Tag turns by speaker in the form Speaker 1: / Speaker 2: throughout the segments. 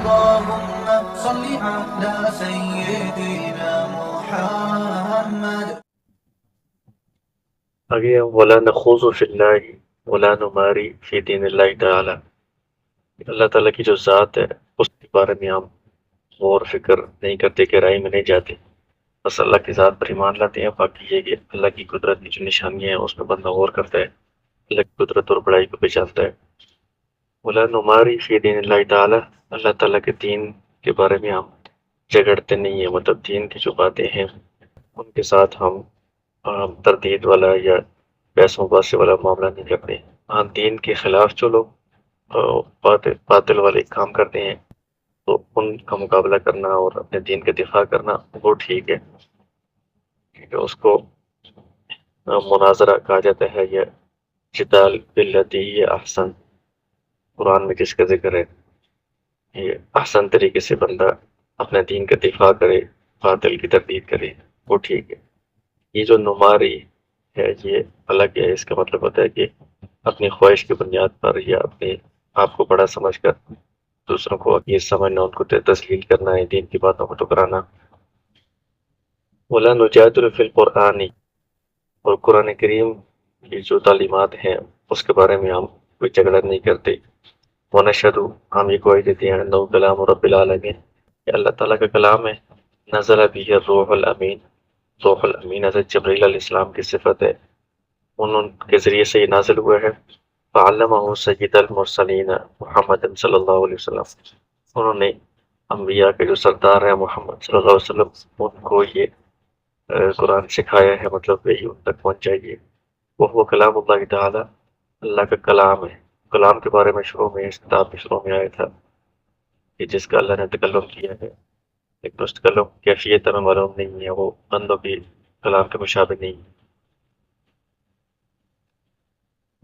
Speaker 1: اللهم صل على سيدنا محمد.
Speaker 2: آگے ولا نخوض فی اللہ ولا نماری فی دین اللہ تعالی، اللہ تعالیٰ کی جو ذات ہے اس کے بارے میں ہم غور فکر نہیں کرتے، گہرائی میں نہیں جاتے، بس اللہ کی ذات پر ایمان لاتے ہیں۔ باقی یہ کہ اللہ کی قدرت کی جو نشانیاں ہیں اس میں بندہ غور کرتا ہے، اللہ کی قدرت اور بڑائی کو پہچانتا ہے۔ ولا نماری فی دین اللہ تعالی، اللہ تعالیٰ کے دین کے بارے میں ہم جھگڑتے نہیں ہیں، مطلب دین کی جو باتیں ہیں ان کے ساتھ ہم تردید والا یا بحث مباحثے والا معاملہ نہیں کرتے۔ ہاں دین کے خلاف جو لوگ باطل والے کام کرتے ہیں تو ان کا مقابلہ کرنا اور اپنے دین کا دفاع کرنا وہ ٹھیک ہے، کیونکہ اس کو مناظرہ کہا جاتا ہے یا جدال باللتی ہی احسن، قرآن میں جس کا ذکر ہے۔ یہ احسن طریقے سے بندہ اپنے دین کا دفاع کرے، باطل کی تردید کرے، وہ ٹھیک ہے۔ یہ جو نماری ہے یہ الگ ہے، اس کا مطلب ہوتا ہے کہ اپنی خواہش کی بنیاد پر یا اپنے آپ کو بڑا سمجھ کر دوسروں کو یہ سمجھنا، ان کو تسلیل کرنا ہے، دین کی باتوں کو ٹکرانا۔ وَلَا نُجَادِلُ فِي الْقُرْآنِ، اور قرآن کریم کی جو تعلیمات ہیں اس کے بارے میں ہم کوئی جھگڑا نہیں کرتے۔ وَنَشْهَدُ، ہم یہ گواہی دیتے ہیں انہ کلام رب العالمین، کہ اللہ تعالیٰ کا کلام ہے۔ نزل به الروح الامین، روح الامین حضرت جبرائیل علیہ السلام کی صفت ہے، ان کے ذریعے سے یہ نازل ہوا ہے۔ فعلمہ سید المرسلین محمد صلی اللہ علیہ وسلم، انہوں نے انبیاء کے جو سردار ہیں محمد صلی اللہ علیہ وسلم ان کو یہ قرآن سکھایا ہے، مطلب یہی ان تک پہنچائیے۔ وہ کلام اللہ تعالیٰ، اللہ کا کلام ہے۔ کلام کے بارے میں شروع میں اس کتاب میں شروع میں آیا تھا کہ جس کا اللہ نے تکلم کیا ہے، لیکن اس تکلم کیفیت ہمیں معلوم نہیں ہے، وہ بندوں کی کلام کے مشابہ نہیں۔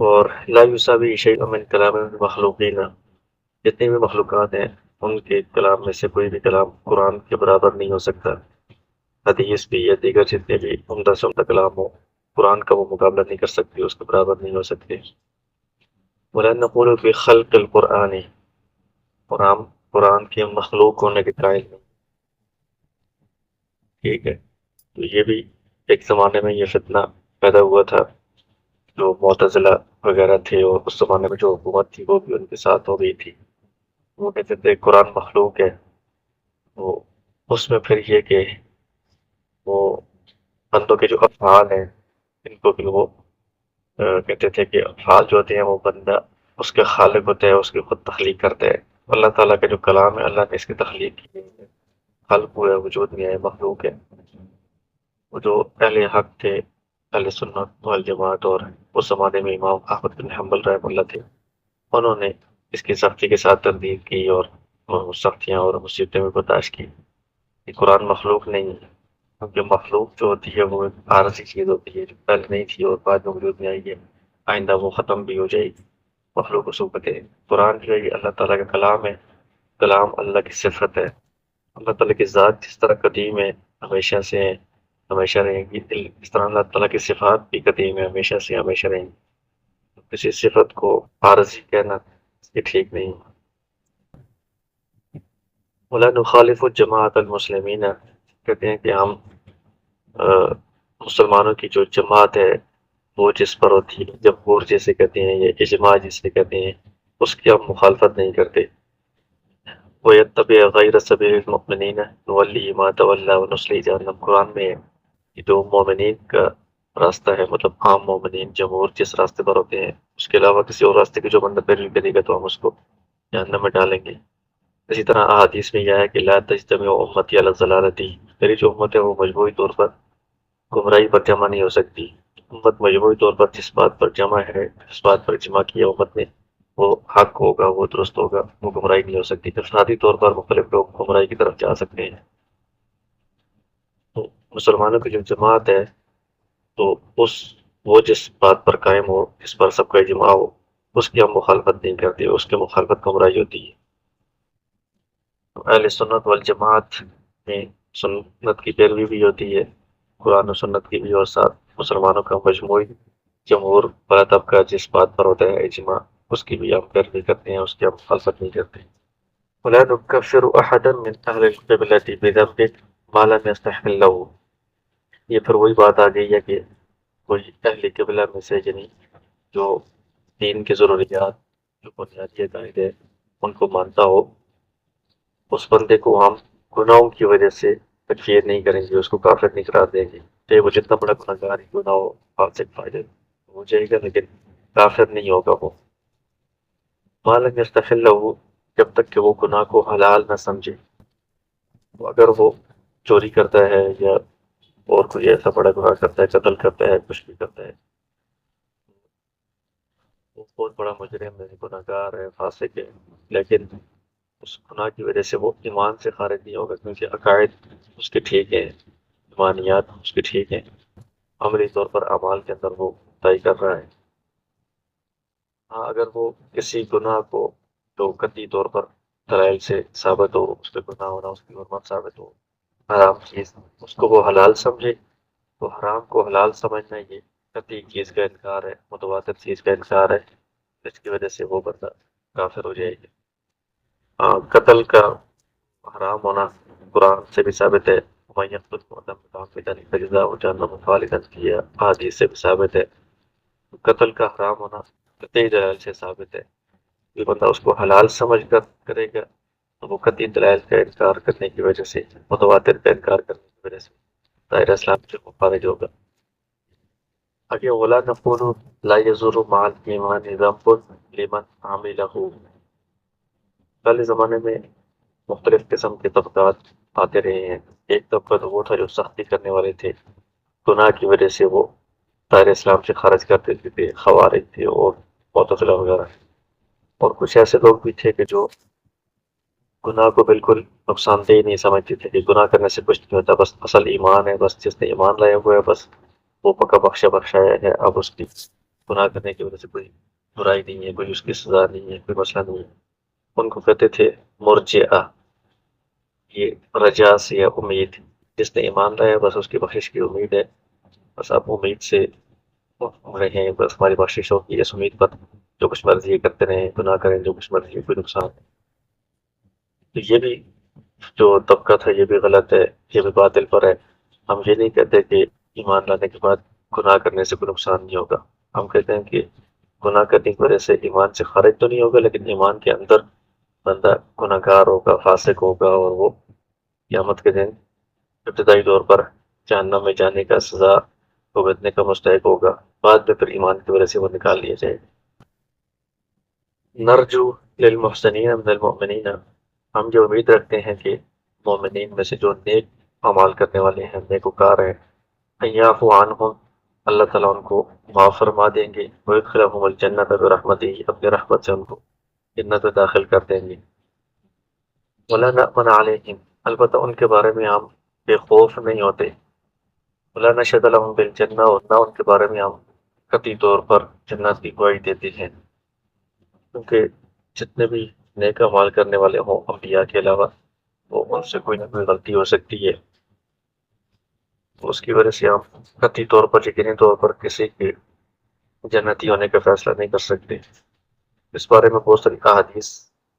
Speaker 2: اور لا یساوی شیء من کلام المخلوقین، جتنی بھی مخلوقات ہیں ان کے کلام میں سے کوئی بھی کلام قرآن کے برابر نہیں ہو سکتا۔ حدیث بھی یا دیگر جتنے بھی عمدہ سے عمدہ کلام ہو، قرآن کا وہ مقابلہ نہیں کر سکتے، اس کے برابر نہیں ہو سکتے۔ وَلَا نَقُولُ فِي خَلْقِ الْقُرْآنِ، اور ہم قرآن کے مخلوق ہونے کے قائل نہیں۔ ٹھیک ہے، تو یہ بھی ایک زمانے میں یہ فتنہ پیدا ہوا تھا، جو معتزلہ وغیرہ تھے، اور اس زمانے میں جو حکومت تھی وہ بھی ان کے ساتھ ہو گئی تھی۔ وہ کہتے تھے قرآن مخلوق ہے، تو اس میں پھر یہ کہ وہ بندوں کے جو افعال ہیں ان کو بھی وہ کہتے تھے کہ افعال جو ہوتے ہیں وہ بندہ اس کے خالق ہوتا ہے، اس کی خود تخلیق کرتا ہے۔ اللہ تعالیٰ کا جو کلام ہے اللہ نے اس کی تخلیق کی ہے، خلق ہوا ہے، وجود میں ہے، مخلوق ہے۔ وہ جو اہل حق تھے، اہل سنت والجماعت، اور اس زمانے میں امام احمد بن حنبل رحمہ اللہ تھے، انہوں نے اس کی سختی کے ساتھ تردید کی اور سختیاں اور مصیبتیں بھی برداشت کی کہ قرآن مخلوق نہیں ہے، کیونکہ مخلوق جو ہوتی ہے وہ ایک عارضی چیز ہوتی ہے جو پہلے نہیں تھی اور بعد میں وجود میں آئی ہے، آئندہ وہ ختم بھی ہو جائے گی۔ مخلوق کو صورت ہے، قرآن جو ہے یہ اللہ تعالیٰ کا کلام ہے، کلام اللہ کی صفت ہے۔ اللہ تعالیٰ کی ذات جس طرح قدیم ہے، ہمیشہ سے ہے، ہمیشہ رہیں گی، اس طرح اللہ تعالیٰ کی صفات بھی قدیم ہے، ہمیشہ سے ہمیشہ رہیں گی۔ کسی صفت کو عارضی کہنا یہ ٹھیک نہیں۔ وَلَا نُخَالِفُ جَمَاعَةَ الْمُسْلِمِينَ، کہتے ہیں کہ ہم مسلمانوں کی جو جماعت ہے وہ جس پر ہوتی ہے، جمہور جیسے کہتے ہیں یا اجماع جسے کہتے ہیں، اس کی ہم مخالفت نہیں کرتے۔ وَيَتَّبِعْ غَيْرَ سَبِيلِ الْمُؤْمِنِينَ نُوَلِّهِ مَا تَوَلَّىٰ وَنُصْلِهِ جَهَنَّمَ، قرآن میں ہے کہ جو مومنین کا راستہ ہے، مطلب عام مومنین جمہور جس راستے پر ہوتے ہیں، اس کے علاوہ کسی اور راستے کی جو بندہ پیروی کرے گا تو ہم اس کو جہنم میں ڈالیں گے۔ اسی طرح احادیث میں یہ ہے کہ لا تجتمع امتی علی الضلالۃ، میری جو امت ہے وہ مجموعی طور پر گمراہی پر جمع نہیں ہو سکتی۔ امت مجموعی طور پر جس بات پر جمع ہے، جس بات پر اجماع کیا امت نے، وہ حق ہوگا، وہ درست ہوگا، وہ گمراہی نہیں ہو سکتی۔ افرادی طور پر مختلف لوگ گمراہی کی طرف جا سکتے ہیں۔ تو مسلمانوں کی جو جماعت ہے تو وہ جس بات پر قائم ہو، جس پر سب کا اجماع ہو، اس کی ہم مخالفت نہیں کرتے، اس کی مخالفت گمراہی ہوتی ہے۔ اہل سنت والجماعت میں سنت کی پیروی بھی ہوتی ہے، قرآن و سنت کی بھی، اور ساتھ مسلمانوں کا مجموعی جمہور بڑا طبقہ جس بات پر ہوتا ہے اجماع، اس کی بھی ہم پیروی کرتے ہیں، اس کی ہم مخالفت نہیں کرتے۔ ولا نكفر أحدا من أهل القبلة بذنب ما لم يستحل له. یہ پھر وہی بات آ گئی ہے کہ کوئی اہل قبلہ میں سے یعنی جو دین کی ضروریات جو بنیادی عقائد ہے ان کو مانتا ہو، اس بندے کو ہم گناہوں کی وجہ سے تکفیر نہیں کریں گے، اس کو کافر نہیں قرار دیں گے، چاہے وہ جتنا بڑا گناہ گار ہی گناہ ہو، فاسق فاجر ہو جائے گا لیکن کافر نہیں ہوگا وہ، ما لم يستحل له، جب تک کہ وہ گناہ کو حلال نہ سمجھے. اگر وہ چوری کرتا ہے یا اور کوئی ایسا بڑا گناہ کرتا ہے، قتل کرتا ہے، کچھ بھی کرتا ہے، وہ بہت بڑا مجرم ہے، گناہ گار ہے، فاسق ہے، لیکن اس گناہ کی وجہ سے وہ ایمان سے خارج نہیں ہوگا، کیونکہ عقائد اس کے ٹھیک ہیں، ایمانیات اس کے ٹھیک ہیں، عملی طور پر اعمال کے اندر وہ طے کر رہا ہے. ہاں اگر وہ کسی گناہ کو جو قطعی طور پر دلائل سے ثابت ہو، اس پہ گناہ ہونا اس کی حرمت ثابت ہو، حرام چیز، اس کو وہ حلال سمجھے، تو حرام کو حلال سمجھنا یہ قطعی چیز کا انکار ہے، متواتر چیز کا انکار ہے، جس کی وجہ سے وہ بندہ کافر ہو جائے گا. ہاں قتل کا حرام ہونا قرآن سے بھی ثابت ہے، وَمَن يَقْتُلْ مُؤْمِنًا مُتَعَمِّدًا فَجَزَاؤُهُ جَهَنَّمُ خَالِدًا فِيهَا، حدیث سے بھی ثابت ہے. قتل کا حرام ہونا قطعی دلائل سے ثابت ہے، یہ بندہ اس کو حلال سمجھ کر کرے گا تو وہ قطعی دلائل کا انکار کرنے کی وجہ سے، متواتر کا انکار کرنے کی وجہ سے دائرہ اسلام سے وہ خارج ہوگا. آگے وَلَا نَقُولُ لَا يَزُورُ مَعَ الْإِيمَانِ ذَنبٌ لِمَنْ عَمِلَهُ. پہلے زمانے میں مختلف قسم کے طبقات آتے رہے ہیں. ایک طبقہ تو وہ تھا جو سختی کرنے والے تھے، گناہ کی وجہ سے وہ دائرہ اسلام سے خارج کر دیتے تھے، خوارج تھے اور معتزلہ وغیرہ. اور کچھ ایسے لوگ بھی تھے کہ جو گناہ کو بالکل نقصان دہ نہیں سمجھتے تھے کہ گناہ کرنے سے کچھ نہیں ہوتا، بس اصل ایمان ہے، بس جس نے ایمان لایا ہوا ہے بس وہ پکا بخشایا ہے، اب اس کی گناہ کرنے کی وجہ سے کوئی برائی نہیں ہے، کوئی اس کی سزا نہیں ہے، کوئی مسئلہ نہیں ہے. ان کو کہتے تھے مرجئہ. یہ رجا سے یا امید، جس نے ایمان لایا بس اس کی بخشش کی امید ہے، بس آپ امید سے رہیں، بس ہماری بخشش ہوگی اس امید پر، جو کچھ مرضی کرتے رہیں، گناہ کریں جو کچھ مرضی، کوئی نقصان نہیں. تو یہ بھی جو طبقہ تھا یہ بھی غلط ہے، یہ بھی باطل پر ہے. ہم یہ نہیں کہتے کہ ایمان لانے کے بعد گناہ کرنے سے کوئی نقصان نہیں ہوگا، ہم کہتے ہیں کہ گناہ کرنے کی وجہ سے ایمان سے خارج تو نہیں ہوگا لیکن ایمان کے اندر بندہ گناہ گار ہوگا، فاسق ہوگا، اور وہ قیامت کے دن ابتدائی طور پر جہنم میں جانے کا سزا بھگتنے کا مستحق ہوگا، بعد میں پھر ایمان کی وجہ سے وہ نکال لیا جائے گا. نرجو للمحسنین من المؤمنین، ہم جو امید رکھتے ہیں کہ مومنین میں سے جو نیک اعمال کرنے والے ہیں، نیکوکار ہیں، ان یعفو عنہم، اللہ تعالیٰ ان کو معاف فرما دیں گے، ویدخلہم الجنت برحمتہ، اپنے رحمت سے ان کو جنت میں داخل کر دیں گے. ولا نأمن علیہم، البتہ ان کے بارے میں ہم بے خوف نہیں ہوتے. ولا نشهد لهم بالجنہ، اور نہ ان کے بارے میں ہم قطعی طور پر جنت کی گواہی دیتے ہیں، کیونکہ جتنے بھی نیک اعمال کرنے والے ہوں انبیاء کے علاوہ، وہ ان سے کوئی نہ کوئی غلطی ہو سکتی ہے، تو اس کی وجہ سے ہم قطعی طور پر، یقینی طور پر کسی کے جنتی ہونے کا فیصلہ نہیں کر سکتے. اس بارے میں بہت ساری احادیث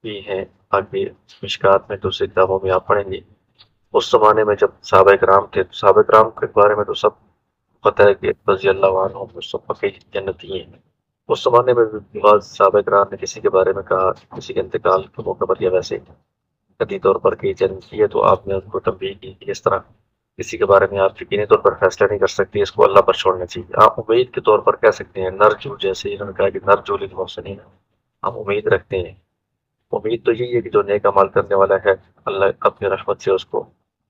Speaker 2: بھی ہیں، آگے مشکات میں دوسری کتابوں میں آپ پڑھیں گے. اس زمانے میں جب صحابہ کرام تھے تو صحابہ کرام کے بارے میں تو سب پتہ ہے کہ رضی اللہ عنہ وہ سب پکے جنتی ہیں. اس زمانے میں بھی بعض صحابہ کرام نے کسی کے بارے میں کہا، کسی کے انتقال کے موقع پر یا ویسے قطعی طور پر کہ جنتی ہے، تو آپ نے ان کو تنبیہ کی کہ اس طرح کسی کے بارے میں آپ یقینی طور پر فیصلہ نہیں کر سکتے، اس کو اللہ پر چھوڑنا چاہیے. آپ امید کے طور پر کہہ سکتے ہیں، نرجو، جیسے انہوں نے کہا کہ نرجو للمحسنین، ہم امید رکھتے ہیں. امید تو یہی ہے کہ جو نیک عمل کرنے والا ہے اللہ اپنی رحمت سے اس کو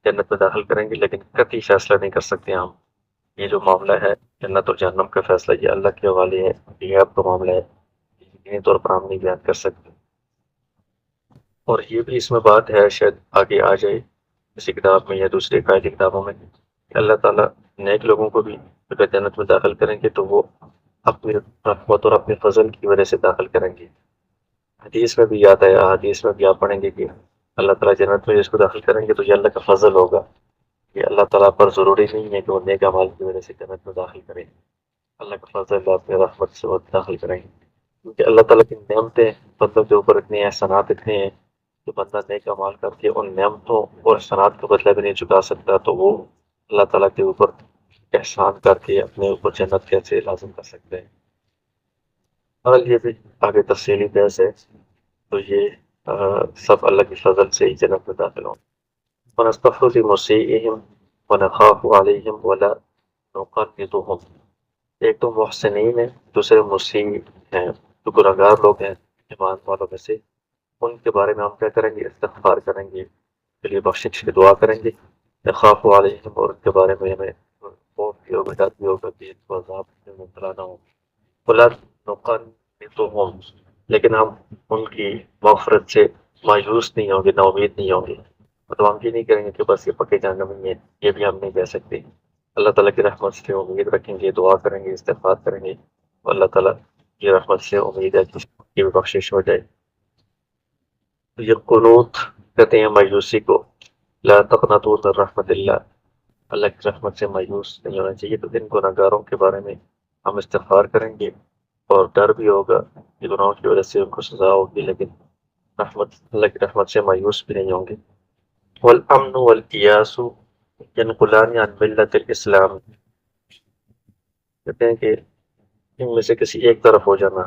Speaker 2: جنت میں داخل کریں گے، لیکن قطعی فیصلہ نہیں کر سکتے ہم. یہ جو معاملہ ہے جنت اور جہنم کا فیصلہ یہ اللہ کے حوالے ہے، یہ آپ کا معاملہ ہے، یقینی طور پر ہم نہیں بیان کر سکتے. اور یہ بھی اس میں بات ہے، شاید آگے آ جائے کسی کتاب میں یا دوسری قائد کتابوں میں، کہ اللہ تعالیٰ نیک لوگوں کو بھی اگر جنت میں داخل کریں گے تو وہ اپنی رحمت اور اپنے فضل کی وجہ سے داخل کریں گے. حدیث میں بھی آتا ہے، حدیث میں بھی آپ پڑھیں گے کہ اللہ تعالیٰ جنت میں جس کو داخل کریں گے تو یہ اللہ کا فضل ہوگا. یہ اللہ تعالیٰ پر ضروری نہیں ہے کہ وہ نیک اعمال کی وجہ سے جنت میں داخل کریں، اللہ کا فضل اپنے رحمت سے وہ داخل کریں گے. کیونکہ اللہ تعالیٰ کی نعمتیں بندوں کے اوپر اتنے احسانات اتنے ہیں جو بندہ نیک اعمال کر کے ان نعمتوں اور احسانات کا بدلہ بھی نہیں چکا سکتا، تو وہ اللہ تعالیٰ کے اوپر احسان کر کے اپنے اوپر جنت کیسے لازم کر سکتے ہیں؟ اور یہ بھی آگے تفصیلی بحث ہے، تو یہ سب اللہ کی فضل سے ہی جنت میں داخل ہوں۔ ونستغفر لمسیئہم ونخاف علیہم ولا نقنطہم، ایک تو محسنین ہیں، دوسرے مسیء ہیں، جو گناہگار لوگ ہیں ایمان والوں میں سے، ان کے بارے میں ہم کیا کریں گے؟ استغفار کریں گے، کے لیے بخشش کی دعا کریں گے۔ نخاف علیہم، اور ان کے بارے میں ہمیں خوف بھی ہوگا، ڈر بھی ہوگا کہ ان کو عذاب میں مبتلا نہ ہو۔ ولا نقنطہم، لیکن ہم ان کی مغفرت سے مایوس نہیں ہوں گے، نا امید نہیں ہوں گے، مطلب ہم یہ نہیں کریں گے کہ بس یہ پکے جہنم میں ہے، یہ بھی ہم نہیں کہہ سکتے۔ اللہ تعالیٰ کی رحمت سے امید رکھیں گے، دعا کریں گے، استغفار کریں گے، اور اللہ تعالیٰ کی رحمت سے امید ہے کہ اس کی بھی بخشش ہو جائے۔ یہ قنوت کہتے ہیں مایوسی کو، لا تقنطوا من رحمت اللہ، اللہ کی رحمت سے مایوس نہیں ہونا چاہیے۔ تو ان گناہگاروں کے بارے میں ہم استغفار کریں گے، اور ڈر بھی ہوگا کہ گناہوں کی وجہ سے ان کو سزا ہوگی، لیکن اللہ کی رحمت سے مایوس بھی نہیں ہوں گے۔ والامن والیاس ینقلان عن ملت الاسلام، کہتے ہیں کہ ان میں سے کسی ایک طرف ہو جانا،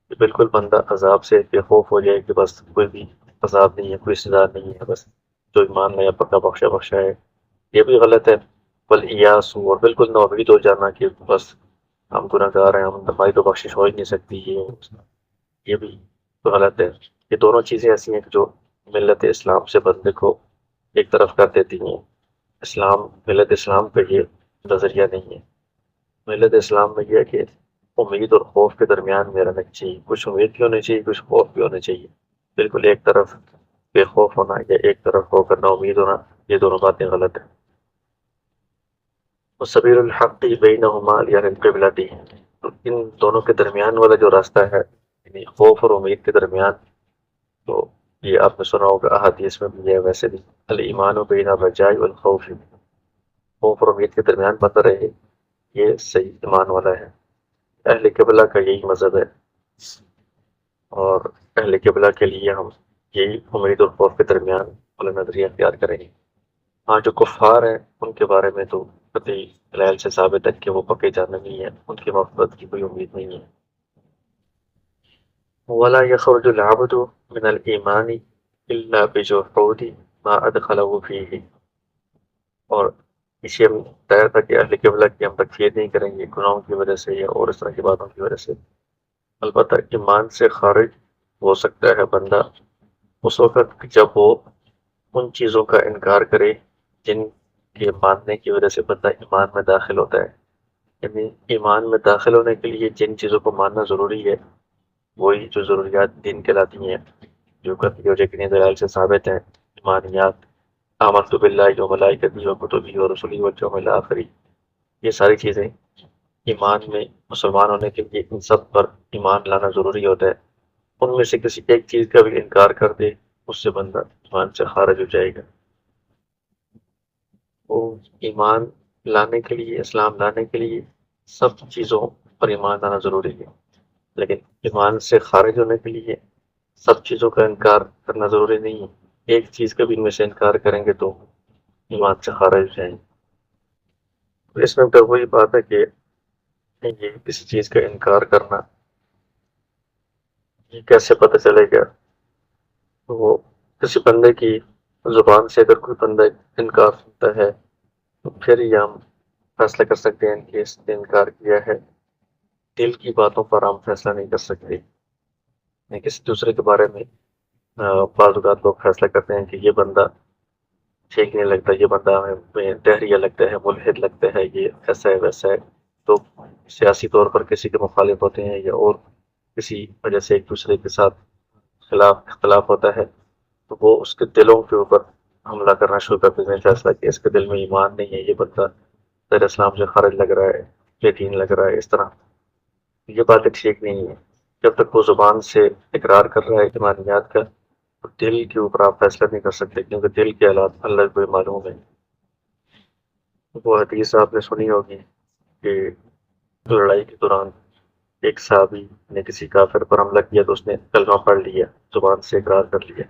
Speaker 2: کہ بالکل بندہ عذاب سے بے خوف ہو جائے کہ بس کوئی بھی عذاب نہیں ہے، کوئی سزا نہیں ہے، بس جو ایمان لیا پکا بخشا بخشا ہے، یہ بھی غلط ہے۔ والیاس، اور بالکل ناامید ہو جانا کہ بس ہم گناہ گار ہیں، ہماری تو بخشش ہو ہی نہیں سکتی، یہ بھی غلط ہے۔ یہ دونوں چیزیں ایسی ہیں کہ جو ملت اسلام سے بندے کو ایک طرف کر دیتی ہیں۔ ملت اسلام کا یہ نظریہ نہیں ہے۔ ملت اسلام میں یہ ہے کہ امید اور خوف کے درمیان میں رہنا چاہیے، کچھ امید بھی ہونی چاہیے، کچھ خوف بھی ہونا چاہیے۔ بالکل ایک طرف بے خوف ہونا یا ایک طرف ہو کر نا امید ہونا، یہ دونوں باتیں غلط ہیں۔ وسبیل الحق بینہما یعنی القبلتی، تو ان دونوں کے درمیان والا جو راستہ ہے، یعنی خوف اور امید کے درمیان، تو یہ آپ نے سنا ہوگا، احادیث میں بھی ہے، ویسے بھی الایمان بین الرجاء والخوف، خوف اور امید کے درمیان بندہ رہے، یہ صحیح ایمان والا ہے۔ اہل قبلہ کا یہی مذہب ہے، اور اہل قبلہ کے لیے ہم یہی امید اور خوف کے درمیان والا نظریہ اختیار کریں گے۔ ہاں، جو کفار ہیں ان کے بارے میں تو قطعی دلائل سے ثابت ہے کہ وہ پکے جہنمی ہیں، ان کی مغفرت کی کوئی امید نہیں ہے۔ ولا يخرج العبد من الایمان الا بجحود ما ادخله فيه، اور اسی ہم بتایا تھا کہ اہل قبلہ کی ہم تکفیر نہیں کریں گے گناہوں کی وجہ سے یا اور اس طرح کی باتوں کی وجہ سے، البتہ ایمان سے خارج ہو سکتا ہے بندہ اس وقت جب وہ ان چیزوں کا انکار کرے جن کے ماننے کی وجہ سے بندہ ایمان میں داخل ہوتا ہے۔ یعنی ایمان میں داخل ہونے کے لیے جن چیزوں کو ماننا ضروری ہے، وہی جو ضروریات دین کہلاتی ہیں، جو قطعی اور یقینی دلائل سے ثابت ہیں، ایمانیات، آمنت باللہ وملائکتہ وکتبہ ورسلہ والیوم الآخر، یہ ساری چیزیں ایمان میں مسلمان ہونے کے لیے ان سب پر ایمان لانا ضروری ہوتا ہے۔ ان میں سے کسی ایک چیز کا بھی انکار کر دے، اس سے بندہ ایمان سے خارج ہو جائے گا۔ وہ ایمان لانے کے لیے، اسلام لانے کے لیے سب چیزوں پر ایمان لانا ضروری ہے، لیکن ایمان سے خارج ہونے کے لیے سب چیزوں کا انکار کرنا ضروری نہیں ہے۔ ایک چیز کا بھی ان میں سے انکار کریں گے تو ایمان سے خارج ہو جائیں گے۔ اس میں تو وہی بات ہے کہ یہ کسی چیز کا انکار کرنا، یہ کیسے پتہ چلے گا؟ وہ کسی بندے کی زبان سے اگر کوئی بندہ انکار سنتا ہے تو پھر یہ ہم فیصلہ کر سکتے ہیں کہ اس نے انکار کیا ہے۔ دل کی باتوں پر ہم فیصلہ نہیں کر سکتے۔ کسی دوسرے کے بارے میں بعض اوقات لوگ فیصلہ کرتے ہیں کہ یہ بندہ ٹھیک نہیں لگتا، یہ بندہ ہمیں دہریہ لگتا ہے، ملحد لگتا ہے، یہ ایسا ہے ویسا ہے، تو سیاسی طور پر کسی کے مخالف ہوتے ہیں یا اور کسی وجہ سے ایک دوسرے کے ساتھ اختلاف ہوتا ہے، تو وہ اس کے دلوں کے اوپر حملہ کرنا شروع کر دیتے ہیں، فیصلہ کہ اس کے دل میں ایمان نہیں ہے، یہ بندہ غیر اسلام سے خارج لگ رہا ہے، بے دین لگ رہا ہے، اس طرح یہ باتیں ٹھیک نہیں ہے۔ جب تک وہ زبان سے اقرار کر رہا ہے ایمانیات کا، تو دل کے اوپر آپ فیصلہ نہیں کر سکتے، کیونکہ دل کے حالات اللہ کو معلوم ہے۔ وہ حدیث آپ نے سنی ہوگی کہ لڑائی کے دوران ایک صحابی نے کسی کافر پر حملہ کیا تو اس نے کلمہ پڑھ لیا، زبان سے اقرار کر لیا،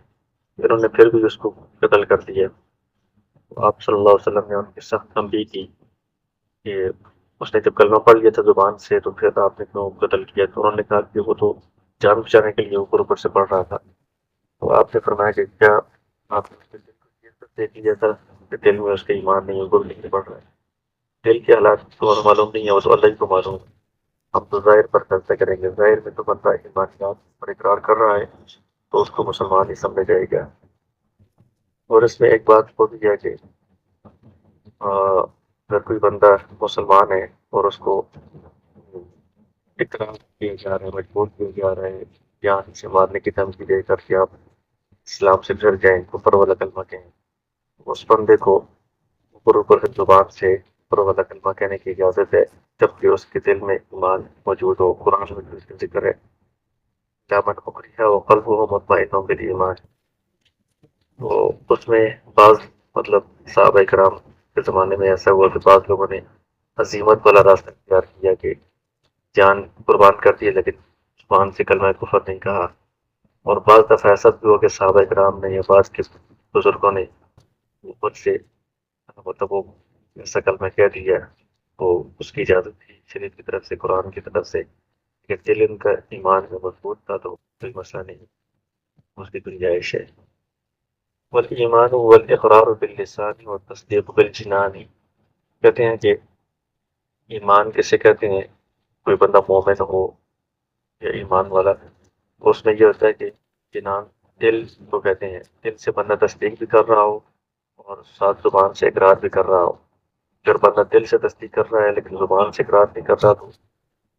Speaker 2: انہوں نے پھر بھی اس کو قتل کر دیا۔ آپ صلی اللہ علیہ وسلم نے ان کی سخت تنبیہ کی کہ اس نے جب کلمہ پڑھ لیا تھا زبان سے تو پھر آپ نے کیوں قتل کیا؟ تو انہوں نے کہا کہ وہ تو جان بچانے کے لیے اوپر اوپر سے پڑھ رہا تھا۔ تو آپ نے فرمایا کہ کیا آپ نے اس کے دل کو یہ سب دیکھ لیا تھا کہ دل میں اس کے ایمان نہیں، اوپر نہیں پڑھ رہا ہے؟ دل کے حالات تو معلوم نہیں ہے، وہ تو اللہ ہی کو معلوم ہے۔ ہم تو ظاہر پر فیصلہ کریں گے، ظاہر میں تو بندہ ایمانیات پر اقرار کر رہا ہے تو اس کو مسلمان ہی سمجھا جائے گا۔ اور اس میں ایک بات وہ بھی ہے کہ اگر کوئی بندہ مسلمان ہے اور اس کو اقرار کیا جا رہا ہے، مجبور کیا جا رہا ہے جان سے مارنے کی دھمکی دے کر کہ آپ اسلام سے ڈر جائیں، کفر والا کلمہ کہیں، اس بندے کو اوپر اوپر زبان سے کفر والا کلمہ کہنے کی اجازت ہے جبکہ اس کے دل میں ایمان موجود ہو۔ قرآن میں اس کا ذکر ہے دامن اکریہ و قلبہ مطمئن بالایمان۔ تو اس میں بعض مطلب صحابہ کرام کے زمانے میں ایسا ہوا کہ بعض لوگوں نے عزیمت والا راستہ اختیار کیا کہ جان قربان کر دی لیکن زبان سے کلمہ کفر نہیں کہا۔ اور بعض دفعہ ایسا بھی ہوا کہ صحابہ کرام نے یا بعض کے بزرگوں نے اوپر سے مطلب وہ ایسا کلمہ کہہ دیا تو اس کی اجازت تھی شریعت کی طرف سے، قرآن کی طرف سے، کہ دل ان کا ایمان میں مضبوط تھا تو کوئی مسئلہ نہیں، اس کی گنجائش ہے۔ والایمان والاقرار باللسان والتصدیق بالجنان، کہتے ہیں کہ ایمان کسے کہتے ہیں؟ کوئی بندہ مومن ہو یا ایمان والا، اس میں یہ ہوتا ہے کہ جنان دل کو کہتے ہیں، دل سے بندہ تصدیق بھی کر رہا ہو اور ساتھ زبان سے اقرار بھی کر رہا ہو۔ اگر بندہ دل سے تصدیق کر رہا ہے لیکن زبان سے اقرار نہیں کر رہا تو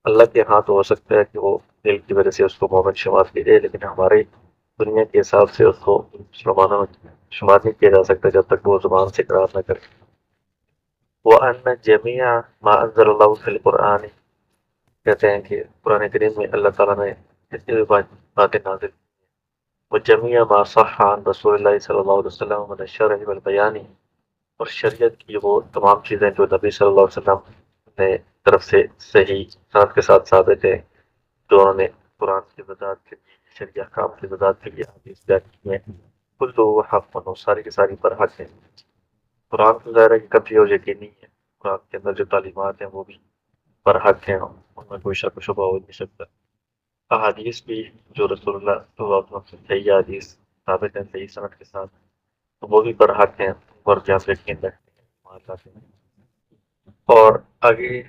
Speaker 2: اللہ کے ہاں تو ہو سکتا ہے کہ وہ دل کی وجہ سے اس کو مومن شمار کی جائے، لیکن ہمارے دنیا کے حساب سے اس کو مسلمانوں میں شمار نہیں کیا جا سکتا جب تک وہ زبان سے اقرار نہ کرے۔ وَأَنَّ جَمِيعَ مَا أَنزَلَ اللَّهُ فِي الْقُرْآنِ، کہتے ہیں کہ قرآن کریم میں اللہ تعالیٰ نے جتنی بھی باتیں نازل کی ہیں، وَجَمِيعَ مَا صَحَّ عَن رسول اللہ صلی اللہ علیہ وسلم من الشرع والبیان، اور شریعت کی وہ تمام چیزیں جو نبی صلی اللہ علیہ وسلم نے طرف سے صحیح ساتھ کے ساتھ ثابت ہے، جو انہوں نے قرآن کی وضاحت کے لیے، شریعہ احکام کی وضاحت کے لیے حدیث بیان کی ہیں، کل وہ حق و ساری کی ساری پر حق ہیں۔ قرآن تو ظاہر ہے کہ کبھی اور یقینی ہے، قرآن کے اندر جو تعلیمات ہیں وہ بھی پر حق ہیں، ان میں کوئی شک و شبہ ہو نہیں سکتا۔ احادیث بھی جو رسول اللہ صلی اللہ علیہ وسلم سے صحیح احادیث ثابت ہیں صحیح سند کے ساتھ، تو وہ بھی پر حق ہیں، اور جہاں یقین رکھتے ہیں ایمان لاتے ہیں۔ اور آگے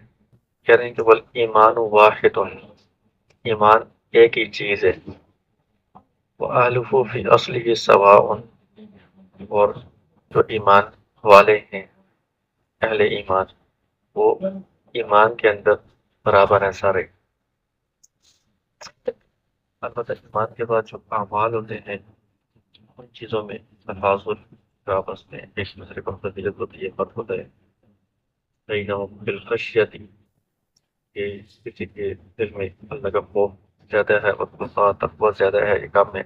Speaker 2: کہہ رہے ہیں کہ والایمان واحد، ایمان ایک ہی چیز ہے، وَأَهْلُهُ فِي أَصْلِهِ سَوَاءٌ، اور جو ایمان والے ہیں اہل ایمان وہ ایمان کے اندر برابر ہیں سارے۔ البتہ ایمان کے بعد جو اعمال ہوتے ہیں ان چیزوں میں تفاضل کا آپس میں ایک دوسرے پر فضیلت ہوتی ہے، فرق ہوتا ہے۔ بینہم بالخشیۃ، کہ کسی کے دل میں اللہ کا خوف زیادہ ہے اور تقوی زیادہ ہے، کام میں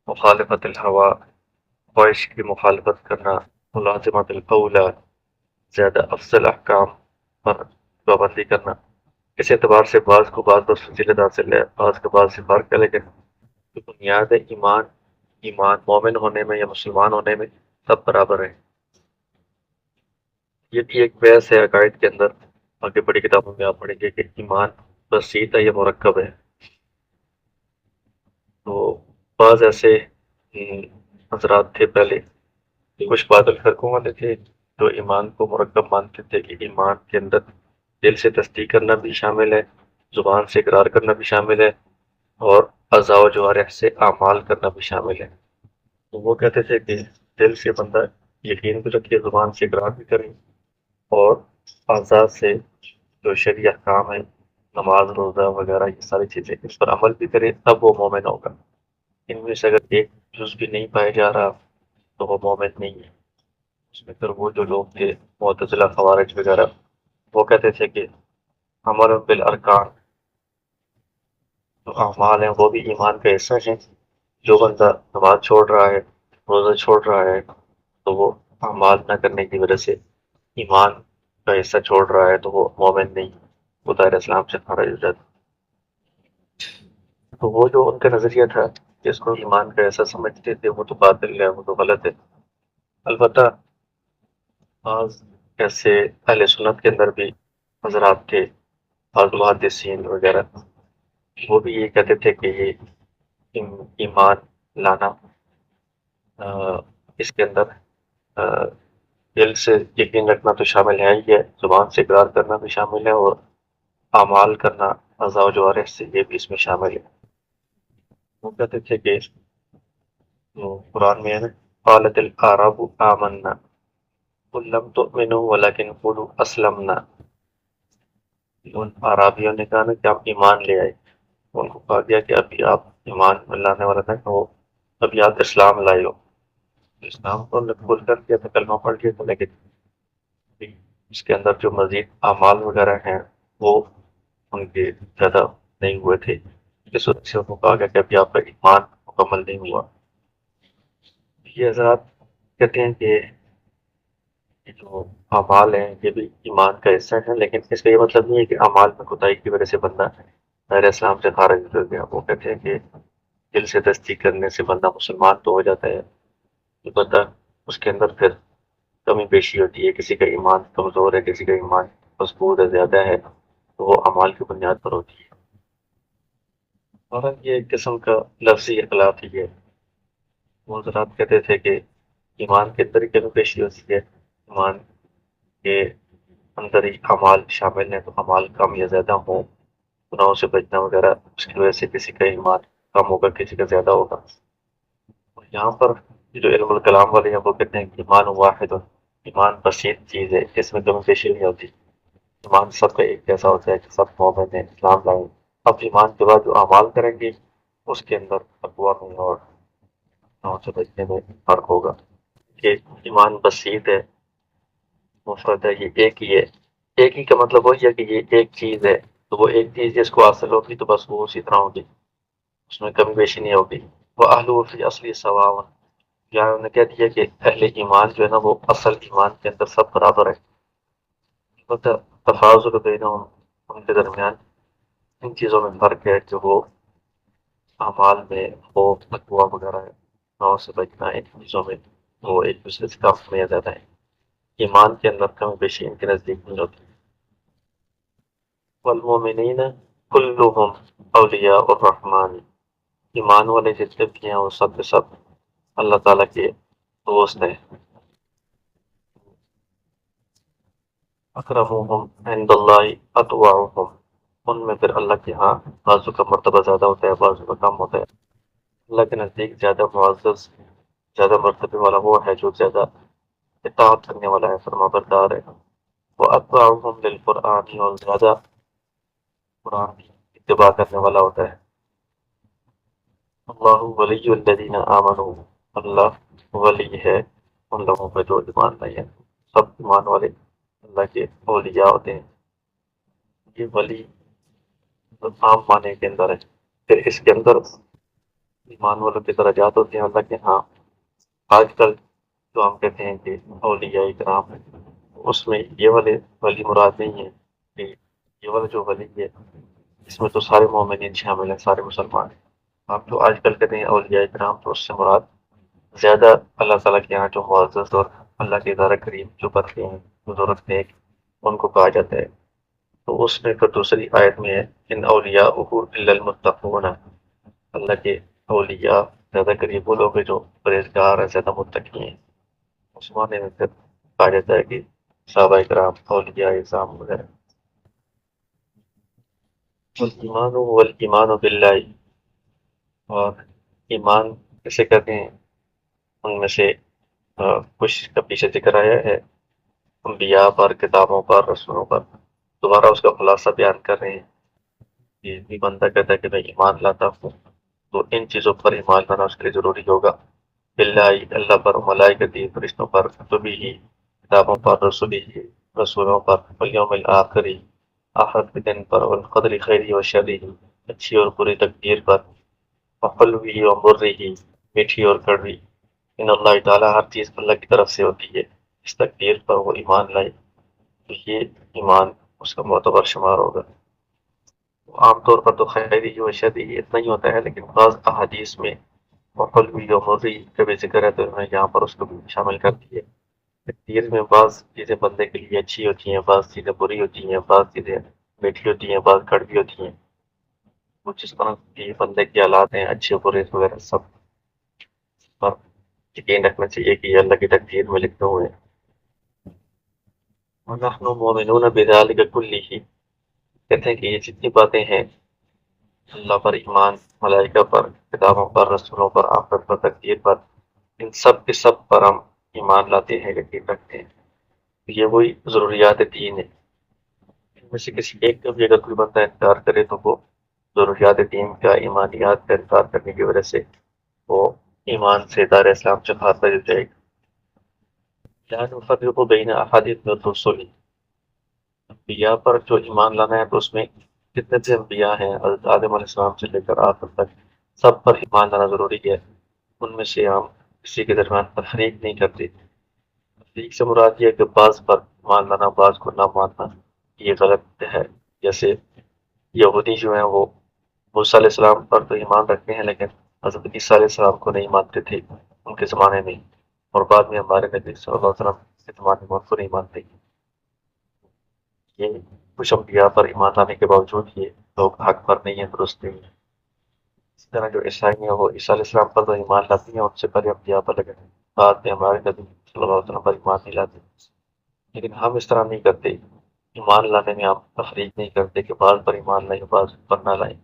Speaker 2: مخالفت الہوا، خواہش کی مخالفت کرنا، ملازمت الاولیٰ، زیادہ افضل احکام پر پابندی کرنا۔ اس اعتبار سے بعض کو بعض پر فضیلت حاصل ہے، بعض کو بعض سے فرق ہے، لیکن جو بنیاد ہے ایمان مومن ہونے میں یا مسلمان ہونے میں سب برابر ہے۔ یہ بھی ایک بحث ہے عقائد کے اندر، آگے بڑی کتابوں میں آپ پڑھیں گے کہ ایمان بسیط ہے یا مرکب ہے۔ تو بعض ایسے حضرات تھے پہلے، کچھ بادل فرقوں والے تھے جو ایمان کو مرکب مانتے تھے کہ ایمان کے اندر دل سے تصدیق کرنا بھی شامل ہے، زبان سے اقرار کرنا بھی شامل ہے، اور اعضاء و جوارح سے اعمال کرنا بھی شامل ہے۔ تو وہ کہتے تھے کہ دل سے بندہ یقین بھی رکھے، زبان سے اقرار بھی کرے، اور اعضاء سے جو شرعی احکام ہیں، نماز روزہ وغیرہ یہ ساری چیزیں اس پر عمل بھی کرے، تب وہ مومن ہوگا۔ ان میں سے اگر ایک جز بھی نہیں پایا جا رہا تو وہ مومن نہیں ہے۔ اس میں پھر وہ جو لوگ تھے معتزلہ خوارج وغیرہ، وہ کہتے تھے کہ عمل بالارکان، جو اعمال ہیں وہ بھی ایمان کا حصہ ہیں۔ جو بندہ نماز چھوڑ رہا ہے، روزہ چھوڑ رہا ہے، تو وہ اعمال نہ کرنے کی وجہ سے ایمان کا حصہ چھوڑ رہا ہے، تو وہ مومن نہیں، وہ دائرہ اسلام سے خارج ہو جاتا۔ تو وہ جو ان کا نظریہ تھا جس کو ایمان کا ایسا سمجھتے تھے وہ تو باطل ہے، وہ تو غلط ہے۔ البتہ بعض ایسے اہل سنت کے اندر بھی حضرات تھے، بعض محدثین وغیرہ، وہ بھی یہ کہتے تھے کہ یہ ایمان لانا اس کے اندر دل سے یقین رکھنا تو شامل ہے ہی ہے، زبان سے اقرار کرنا بھی شامل ہے، اور اعمال کرنا اعضاء و جوارح سے یہ بھی اس میں شامل ہے۔ وہ کہتے تھے کہ وہ قرآن میں ہے نا، قالت الاعراب آمنا قل لم تؤمنوا ولكن قولوا اسلمنا، ان عرابیوں نے کہا نا کہ آپ ایمان لے آئے، ان کو کہا گیا کہ ابھی آپ ایمان لانے والا تھا کہ وہ ابھی آپ اسلام لائے ہو، اسلام کو قبول کر دیا تھا، کلمہ پڑھ لیا تھا، لیکن اس کے اندر جو مزید اعمال وغیرہ ہیں وہ ان کے زیادہ نہیں ہوئے تھے، اس وجہ سے ان کو کہا گیا کہ ابھی آپ کا ایمان مکمل نہیں ہوا۔ یہ حضرات کہتے ہیں کہ یہ جو اعمال ہیں یہ بھی ایمان کا حصہ ہے، لیکن اس کا یہ مطلب نہیں ہے کہ اعمال میں کوتاہی کی وجہ سے بندہ غیر اسلام سے خارج ہو گیا۔ وہ کہتے ہیں کہ دل سے تصدیق کرنے سے بندہ مسلمان تو ہو جاتا ہے، البتہ اس کے اندر پھر کمی بیشی ہوتی ہے، کسی کا ایمان کمزور ہے، کسی کا ایمان مضبوط ہے، زیادہ ہے، تو وہ اعمال کی بنیاد پر ہوتی ہے۔ اور یہ ایک قسم کا لفظی اختلاف ہی ہے۔ وہ حضرات کہتے تھے کہ ایمان کے اندر ہی کمی بیشی ہوتی ہے، ایمان کے اندر ہی اعمال شامل ہیں، تو اعمال کم یا زیادہ ہوں، گناہوں سے بچنا وغیرہ، اس کی وجہ سے کسی کا ایمان کم ہوگا، کسی کا زیادہ ہوگا۔ اور یہاں پر جو علم الکلام والے ہیں وہ کہتے ہیں کہ ایمان واحد، ایمان بسیط چیز ہے، اس میں کمی بیشی نہیں ہوتی، ایمان سب کا ایک جیسا ہوتا ہے کہ سب مومن ہیں، اسلام لائیں۔ اب ایمان کے بعد جو اعمال کریں گے اس کے اندر تقویٰ میں اور گناہوں سے بچنے میں فرق ہوگا۔ کہ ایمان بسیط ہے، مفرد ہے، یہ ایک ہی ہے، ایک ہی کا مطلب وہی ہے کہ یہ ایک چیز ہے، تو وہ ایک چیز جس کو حاصل ہوگی تو بس وہ اسی طرح ہوگی، اس میں کمی بیشی نہیں ہوگی۔ وہ اہل فی اصلی سواء، یہاں انہوں نے کہہ دیا کہ اہل ایمان جو ہے نا وہ اصل ایمان کے اندر سب برابر ہے، البتہ تفاضل بینہم، ان کے درمیان ان چیزوں میں فرق ہے کہ وہ اعمال میں خوف، تقویٰ وغیرہ ہے، گناہوں سے بچنا، ان چیزوں میں وہ ایک دوسرے سے کافی میں زیادہ ہے، ایمان کے اندر کمی بیشی ان کے نزدیک نہیں ہوتی۔ والمؤمنین کلہم اولیاء الرحمن، ایمان والے جتنے بھی ہیں وہ سب کے سب اللہ تعالیٰ کے دوست ہیں۔ اکرمہم عند اللہ اتقاہم، ان میں پھر اللہ کے ہاں بعضوں کا مرتبہ زیادہ ہوتا ہے، بعضوں کا کم ہوتا ہے۔ اللہ کے نزدیک زیادہ معزز، زیادہ مرتبے والا وہ ہے جو زیادہ اطاعت کرنے والا ہے، فرما بردار ہے۔ وہ اتباعہم للقرآن، اور زیادہ قرآن کی اتباع کرنے والا ہوتا ہے۔ اللہ ولی الذین آمنوا، اللہ ولی ہے ان لوگوں کا جو ایمان لائے ہیں، سب ایمان والے اللہ کے اولیاء ہوتے ہیں۔ یہ ولی عام معنی کے اندر ہے، پھر اس کے اندر ایمان والوں کے درجات ہوتے ہیں اللہ کے ہاں۔ آج کل جو ہم کہتے ہیں کہ اولیاء کرام ہے، اس میں یہ والے ولی مراد نہیں ہے، کہ یہ والا جو ولی ہے اس میں تو سارے مومنین شامل ہیں، سارے مسلمان ہیں۔ آپ جو آج کل کہتے ہیں اولیاء کرام، تو اس سے مراد زیادہ اللہ تعالیٰ کے یہاں جو معزز اور اللہ کے ادارہ کریم جو بندے ہیں، بزرگ نیک، ان کو کہا جاتا ہے۔ تو اس میں پھر دوسری آیت میں ہے ان اولیاءہ الا المتقون، اللہ کے اولیاء زیادہ قریب وہ لوگ ہیں جو پرہیزگار ہیں، زیادہ متقی ہیں۔ اس معنی میں پھر کہا جاتا ہے کہ صحابہ کرام، اولیاء اعظام وغیرہ۔ والایمان والایمان باللہ، اور ایمان کیسے کہتے ہیں، ان میں سے کچھ کا پیچھے ذکر آیا ہے، انبیاء پر، کتابوں پر، رسولوں پر، دوبارہ اس کا خلاصہ بیان کر رہے ہیں۔ یہ بھی بندہ کہتا ہے کہ میں ایمان لاتا ہوں، تو ان چیزوں پر ایمان لانا اس کے لیے ضروری ہوگا۔ باللہ، اللہ پر، ملائکتی، فرشتوں پر، کتبی، کتابوں پر، رسولوں پر، والیوم الآخری، آخرت کے دن پر، والقدر خیری و شری، اچھی اور بری تقدیر پر، وحلوی و مری، میٹھی اور کڑوی، ان اللہ تعالیٰ، ہر چیز اللہ کی طرف سے ہوتی ہے، اس تقدیر پر وہ ایمان لائے تو یہ ایمان اس کا معتبر شمار ہوگا۔ عام طور پر تو خیری و شری اتنا ہی ہوتا ہے، لیکن بعض احادیث میں اور حلوی اور مرری کا بھی ذکر ہے تو انہوں نے یہاں پر اس کو بھی شامل کر دیا۔ تقدیر میں بعض چیزیں بندے کے لیے اچھی ہوتی ہیں، بعض چیزیں بری ہوتی ہیں، بعض چیزیں میٹھی ہوتی ہیں، بعض کڑوی ہوتی ہیں۔ وہ جس طرح کی بندے کے حالات ہیں، اچھے برے وغیرہ سب پر یقین رکھنا چاہیے کہ یہ اللہ کی تقدیر میں لکھے ہوئے ہیں۔ وَنَحْنُ مُؤْمِنُونَ بِذَلِكَ كُلِّهِ، کہتے ہیں کہ یہ جتنی باتیں ہیں، اللہ پر ایمان، ملائکہ پر، کتابوں پر، رسولوں پر، آخرت پر، تقدیر پر، ان سب کے سب پر ہم ایمان لاتے ہیں، یقین رکھتے ہیں۔ یہ وہی ضروریات دین ہے۔ ان میں سے کسی ایک کا بھی اگر کوئی بندہ انکار کرے تو وہ ضروریات دین کا، ایمانیات کا انکار کرنے کی وجہ سے وہ ایمان سے دار اسلام سے خارج ہو جائے گا۔ لا نفرق بین احد من الرسل، انبیاء پر جو ایمان لانا ہے تو اس میں جتنے بھی انبیاء ہیں، حضرت آدم علیہ السلام سے لے کر آخر تک سب پر ایمان لانا ضروری ہے۔ ان میں سے ہم کسی کے درمیان تفریق نہیں کرتے۔ تفریق سے مراد یہ ہے کہ بعض پر ایمان لانا، بعض کو نہ ماننا، یہ غلط ہے۔ جیسے یہودی جو ہیں وہ موسیٰ علیہ السلام پر تو ایمان رکھتے ہیں لیکن حضرت عیسیٰ علیہ السلام کو نہیں مانتے تھے ان کے زمانے میں، اور بعد میں ہمارے نبی صلی اللہ علیہ وسلم کے زمانے میں ان کو نہیں مانتے۔ یہ کچھ انبیاء پر ایمان لانے کے باوجود یہ لوگ حق پر نہیں ہیں، درست نہیں ہیں۔ اس طرح جو عیسائی ہیں وہ عیسیٰ علیہ السلام پر تو ایمان لاتی ہیں، ان سے پہلے انبیاء پر، لیکن بعد میں ہمارے نبی صلی اللہ علیہ وسلم پر ایمان نہیں لاتے۔ لیکن ہم اس طرح نہیں کرتے، ایمان لانے میں ہم تفریق نہیں کرتے کہ بعض پر ایمان لائیں بعض پر نہ لائیں،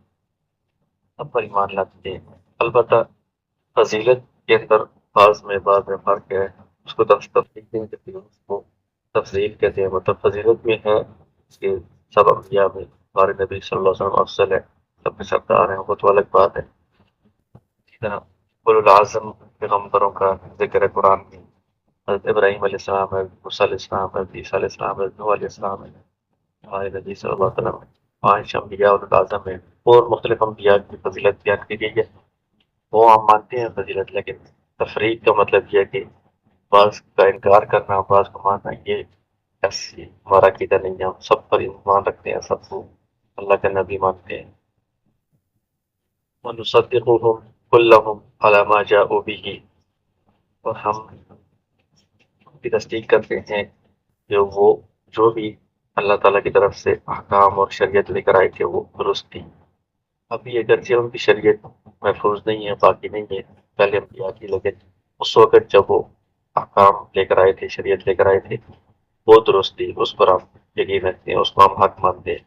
Speaker 2: سب پر ایمان لاتے ہیں۔ البتہ فضیلت کے اندر بعض میں فرق ہے، اس کو تفریق نہیں کرتے، اس کو تفضیل کہتے ہیں۔ مطلب فضیلت میں ہے کہ سب انبیاء میں ہمارے نبی صلی اللہ علیہ وسلم افضل ہے، سب کے سردار ہیں، وہ تو الگ بات ہے۔ اسی طرح اولو العزم پیغمبروں کا ذکر ہے قرآن میں، حضرت ابراہیم علیہ السلام ہے، موسیٰ علیہ السلام ہے، عیسیٰ علیہ السلام ہے، نوح علیہ السلام ہے، ہمارے نبی صلی اللہ علیہ وسلم ہے۔ 5 انبیاء اولو العزم ہیں، اور مختلف انبیاء کی فضیلت بیان کی گئی ہے، وہ ہم مانتے ہیں فضیلت، لیکن تفریق کا مطلب یہ ہے کہ بعض کا انکار کرنا، بعض کو ماننا، یہ ایسی ہمارا عقیدہ نہیں ہے۔ ہم سب پر ایمان رکھتے ہیں، سب کو اللہ کا نبی مانتے ہیں۔ وَنُصَدِّقُهُمْ كُلَّهُمْ عَلَى مَا جَاءُوا بِهِ، اور ہم ان کی تصدیق کرتے ہیں کہ وہ جو بھی اللہ تعالیٰ کی طرف سے احکام اور شریعت لے کر آئے تھے وہ درست تھی۔ ابھی اگرچہ ان کی شریعت محفوظ نہیں ہے، باقی نہیں ہے پہلے انبیاء کی، لیکن اس وقت جب وہ احکام لے کر آئے تھے، شریعت لے کر آئے تھے، وہ درست تھی، اس پر ہم یقین رکھتے ہیں، اس کو ہم حق مانتے ہیں۔